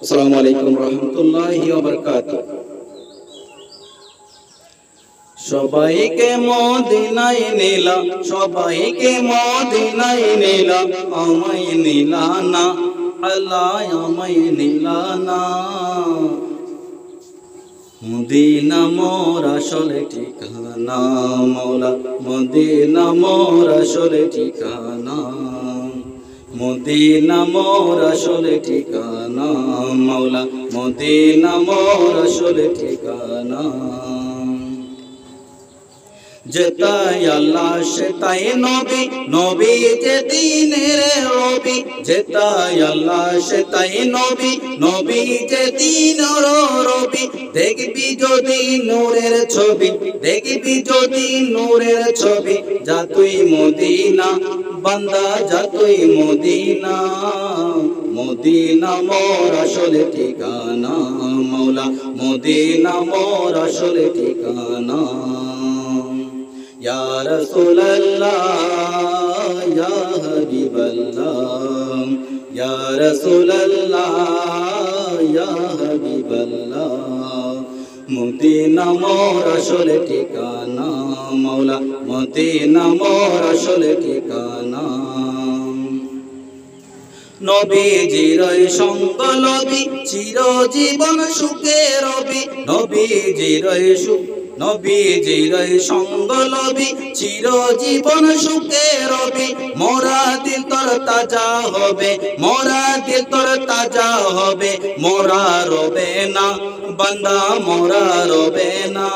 আসসালামু আলাইকুম রহমতুল্লাহি ওয়া বারাকাতুহু। সবাইকে মদিনায় নিলা, সবাইকে মদিনায় নিলা, আমায় নিলা না, আল্লাহ আমায় নিলা না। মদিনা মোর আসলে ঠিকানা, মওলা মদিনা মোর আসলে ঠিকানা, মদিনা মোর আসলে ঠিকানা, মওলা মদিনা মোর আসলে ঠিকানা। যেতাই আল্লাহ সেতাই নবী, নবী যে দ্বীনের রবি। যেতাই আল্লাহ সেতাই নবী, নবী যে দ্বীনের রবি। দেখবি যদি নূরের ছবি, দেখবি যদি নূরের ছবি, যা তুই মদিনা বান্দা, যা তুই মদিনা। মদিনা মোর আসলে ঠিকানা, মওলা মদিনা মোর আসলে ঠিকানা। ইয়া রাসূলুল্লাহ ইয়া হাবিবাল্লাহ, ইয়া রাসূলুল্লাহ ইয়া হাবিবাল্লাহ। মদিনা মোর আসলে ঠিকানা, মওলা মদিনা মোর আসলে ঠিকানা। নবীজির সঙ্গ লবি, চিরজীবন সুখে রবি। নবীজির নবীজির সঙ্গ লবি, চিরজীবন সুখে রবি। মোরা দিল তোর তাজা হবে, মোরা দিল তোর তাজা হবে। মোরা রবে না বান্দা, মোরা রবে না।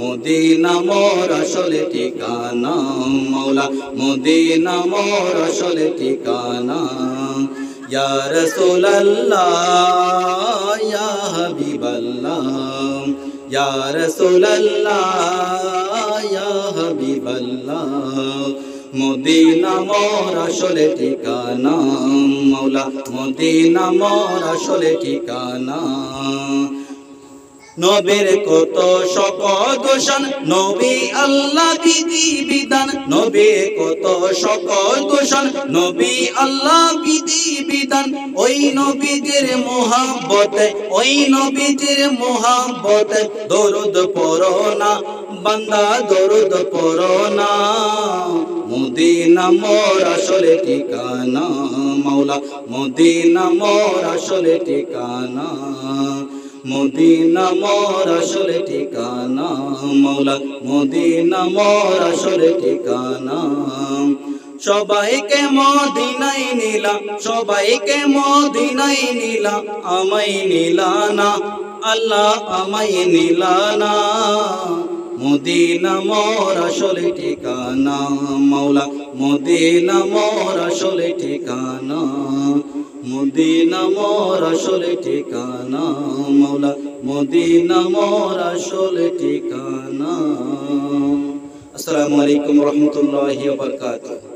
মদিনা মোর আসলে ঠিকানা, মওলা মদিনা মোর আসলে ঠিকানা। ইয়া রাসূলুল্লাহ ইয়া হাবিবাল্লাহ, ইয়া রাসূলুল্লাহ ইয়া হাবিবাল্লাহ। মদিনা মোর আসলে ঠিকানা, মওলা মদিনা মোর আসলে ঠিকানা। নবীর কত শপথ ঘোষণ, নবী আল্লাহ বিধি বিধান। নবীর কত শপথ ঘোষণ, নবী আল্লাহ বিধি বিধান। ওই নবীজির মোহাব্বতে, ওই নবীজির মোহাব্বতে দরুদ পড়ো না বান্দা, দরুদ পড়ো না। মদিনা মোর আসলে ঠিকানা, মওলা মদিনা মোর আসলে ঠিকানা। মদিনা মোর আসলে ঠিকানা, মওলা মদিনা মোর আসলে ঠিকানা। সবাইকে মদিনায় নিলা, সবাইকে মদিনায় নিলা, আমায় নিলা না, আল্লাহ আমায় নিলা না। মদিনা মোর আসলে ঠিকানা, মওলা মদিনা মোর আসলে ঠিকানা। মদিনা মোর আসলে ঠিকানা, মওলা মদিনা মোর আসলে ঠিকানা। আসসালামু আলাইকুম রহমতুল্লাহি ওয়া বারাকাতুহু।